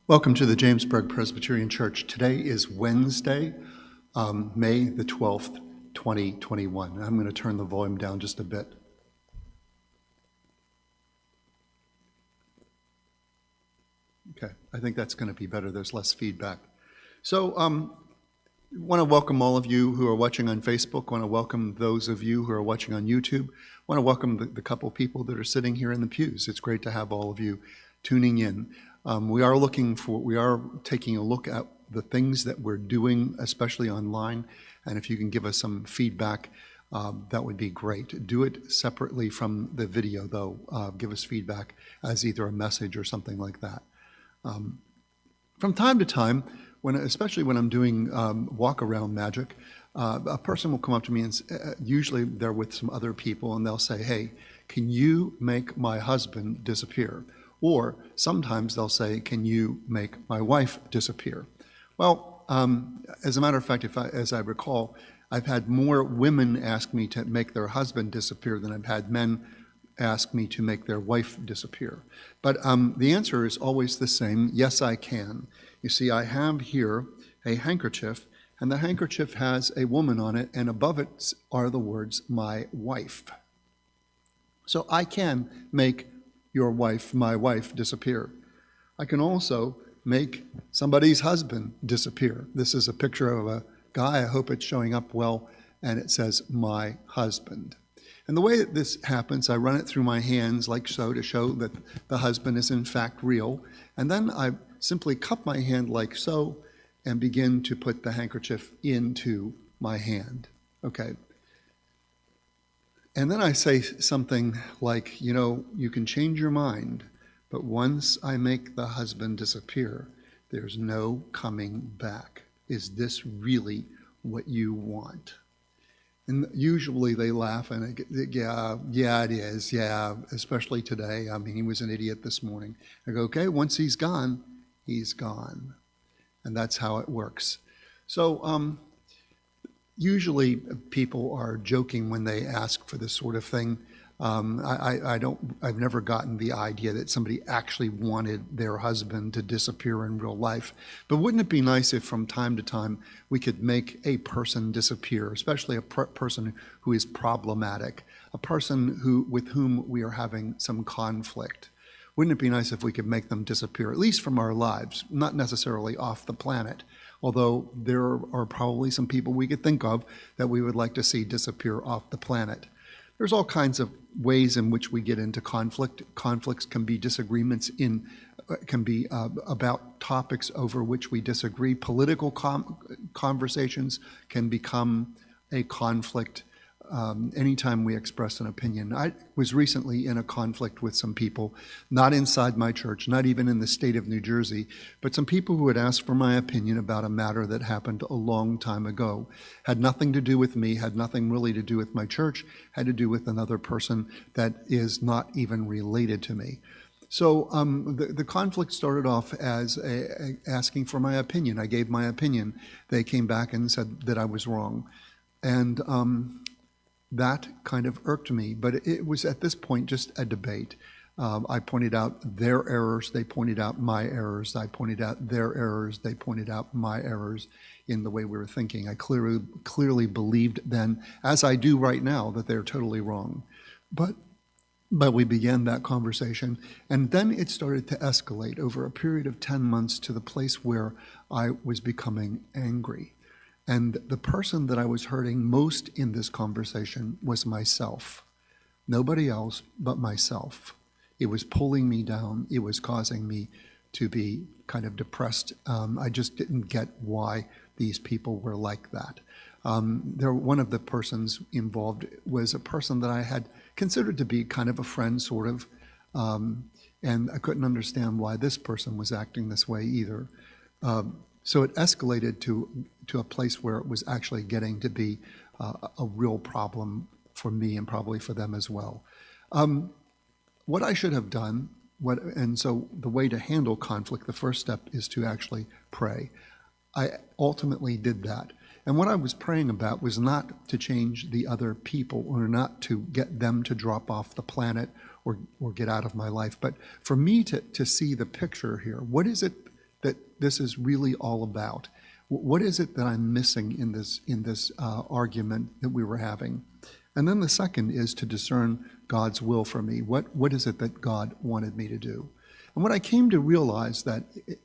Welcome to the Jamesburg Presbyterian Church. Today is Wednesday, May the 12th, 2021. I'm going to turn the volume down just a bit. Okay, I think that's going to be better. There's less feedback. So I want to welcome all of you who are watching on Facebook. I want to welcome those of you who are watching on YouTube. I want to welcome the couple people that are sitting here in the pews. It's great to have all of you tuning in. We are taking a look at the things that we're doing, especially online, and if you can give us some feedback, that would be great. Do it separately from the video, though. Give us feedback as either a message or something like that. From time to time, especially when I'm doing walk-around magic, a person will come up to me, and usually they're with some other people, and they'll say, "Hey, can you make my husband disappear?" Or sometimes they'll say, "Can you make my wife disappear?" Well, as a matter of fact, as I recall, I've had more women ask me to make their husband disappear than I've had men ask me to make their wife disappear. But the answer is always the same: yes, I can. You see, I have here a handkerchief, and the handkerchief has a woman on it, and above it are the words, "my wife." So I can make your wife, my wife, disappear. I can also make somebody's husband disappear. This is a picture of a guy. I hope it's showing up well, and it says, "my husband." And the way that this happens, I run it through my hands like so to show that the husband is in fact real. And then I simply cup my hand like so and begin to put the handkerchief into my hand. Okay. And then I say something like, you can change your mind, but once I make the husband disappear, there's no coming back. Is this really what you want? And usually they laugh and I get, yeah, it is. Yeah, especially today. I mean, he was an idiot this morning. I go, okay, once he's gone, he's gone. And that's how it works. So, usually people are joking when they ask for this sort of thing. I've never gotten the idea that somebody actually wanted their husband to disappear in real life. But wouldn't it be nice if from time to time we could make a person disappear, especially a person who is problematic, a person with whom we are having some conflict? Wouldn't it be nice if we could make them disappear, at least from our lives, not necessarily off the planet? Although there are probably some people we could think of that we would like to see disappear off the planet. There's all kinds of ways in which we get into conflict. Conflicts can be disagreements can be about topics over which we disagree. Political conversations can become a conflict anytime we express an opinion. I was recently in a conflict with some people, not inside my church, not even in the state of New Jersey, but some people who had asked for my opinion about a matter that happened a long time ago. Had nothing to do with me, had nothing really to do with my church, had to do with another person that is not even related to me. So the conflict started off as asking for my opinion. I gave my opinion. They came back and said that I was wrong. And that kind of irked me, but it was at this point just a debate. I pointed out their errors, they pointed out my errors. I pointed out their errors, they pointed out my errors in the way we were thinking. I clearly believed then, as I do right now, that they're totally wrong. But we began that conversation, and then it started to escalate over a period of 10 months to the place where I was becoming angry. And the person that I was hurting most in this conversation was myself. Nobody else but myself. It was pulling me down. It was causing me to be kind of depressed. I just didn't get why these people were like that. One of the persons involved was a person that I had considered to be kind of a friend, sort of, and I couldn't understand why this person was acting this way either. So it escalated to a place where it was actually getting to be a real problem for me and probably for them as well. What I should have done, and so the way to handle conflict, the first step is to actually pray. I ultimately did that. And what I was praying about was not to change the other people or not to get them to drop off the planet or get out of my life, but for me to see the picture here. What is it that this is really all about? What is it that I'm missing in this argument that we were having? And then the second is to discern God's will for me. What is it that God wanted me to do? And what I came to realize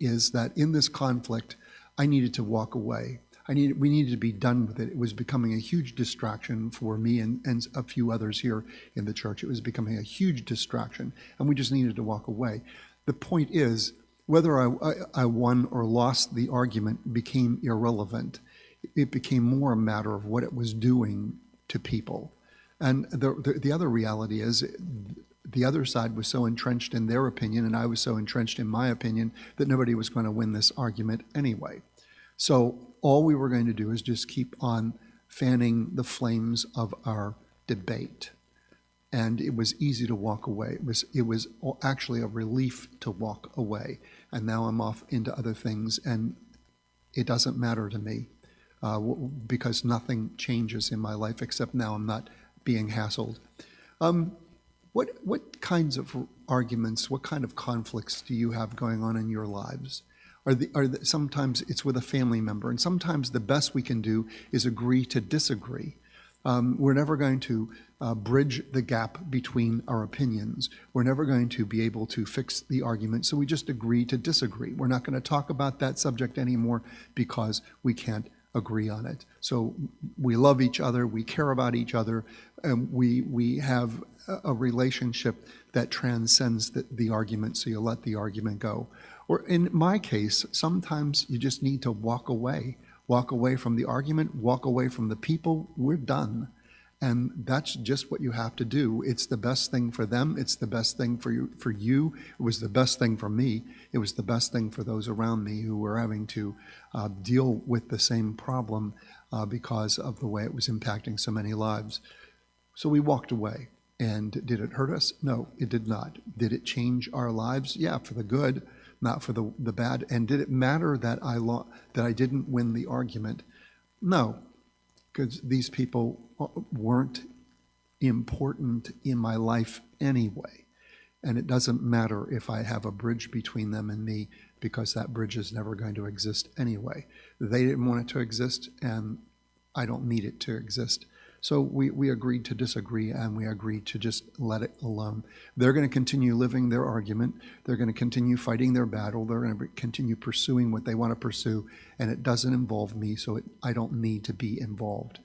is that in this conflict, I needed to walk away. We needed to be done with it. It was becoming a huge distraction for me and a few others here in the church. It was becoming a huge distraction, and we just needed to walk away. The point is, whether I won or lost the argument became irrelevant. It became more a matter of what it was doing to people. And the other reality is, the other side was so entrenched in their opinion, and I was so entrenched in my opinion, that nobody was going to win this argument anyway. So all we were going to do is just keep on fanning the flames of our debate. And it was easy to walk away. It was actually a relief to walk away. And now I'm off into other things, and it doesn't matter to me because nothing changes in my life except now I'm not being hassled. What kinds of arguments, what kind of conflicts do you have going on in your lives? Sometimes it's with a family member, and sometimes the best we can do is agree to disagree. We're never going to bridge the gap between our opinions. We're never going to be able to fix the argument, so we just agree to disagree. We're not going to talk about that subject anymore because we can't agree on it. So we love each other, we care about each other, and we have a relationship that transcends the argument, so you let the argument go. Or in my case, sometimes you just need to walk away from the argument, walk away from the people. We're done. And that's just what you have to do. It's the best thing for them. It's the best thing for you. It was the best thing for me. It was the best thing for those around me who were having to deal with the same problem because of the way it was impacting so many lives. So we walked away. And did it hurt us? No, it did not. Did it change our lives? Yeah, for the good, not for the bad. And did it matter that I didn't win the argument? No, because these people weren't important in my life anyway. And it doesn't matter if I have a bridge between them and me, because that bridge is never going to exist anyway. They didn't want it to exist, and I don't need it to exist. So we agreed to disagree, and we agreed to just let it alone. They're going to continue living their argument. They're going to continue fighting their battle. They're going to continue pursuing what they want to pursue, and it doesn't involve me, so I don't need to be involved.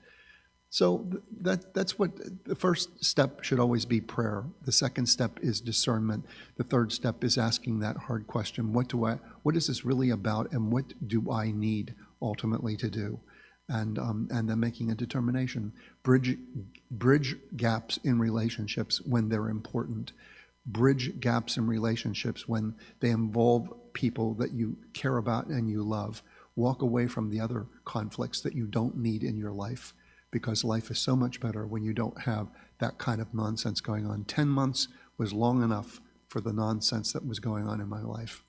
So that's what the first step should always be: prayer. The second step is discernment. The third step is asking that hard question: what is this really about, and what do I need ultimately to do? And then making a determination. Bridge gaps in relationships when they're important. Bridge gaps in relationships when they involve people that you care about and you love. Walk away from the other conflicts that you don't need in your life, because life is so much better when you don't have that kind of nonsense going on. 10 months was long enough for the nonsense that was going on in my life.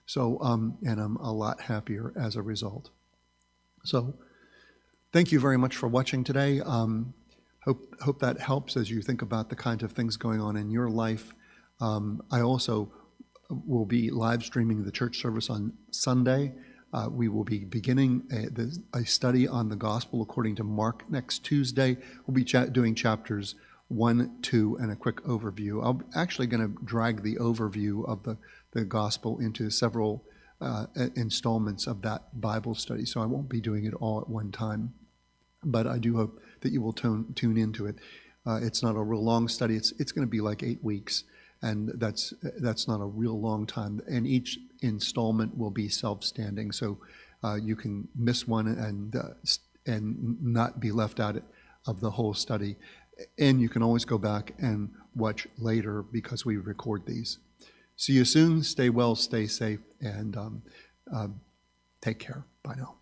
So, and I'm a lot happier as a result. So, thank you very much for watching today. Hope that helps as you think about the kinds of things going on in your life. I also will be live streaming the church service on Sunday. We will be beginning a study on the gospel according to Mark next Tuesday. We'll be doing chapters 1, 2, and a quick overview. I'm actually going to drag the overview of the gospel into several installments of that Bible study, so I won't be doing it all at one time. But I do hope that you will tune into it. It's not a real long study. It's going to be like 8 weeks, and that's not a real long time. And each installment will be self-standing, so you can miss one and not be left out of the whole study. And you can always go back and watch later because we record these. See you soon. Stay well, stay safe, and take care. Bye now.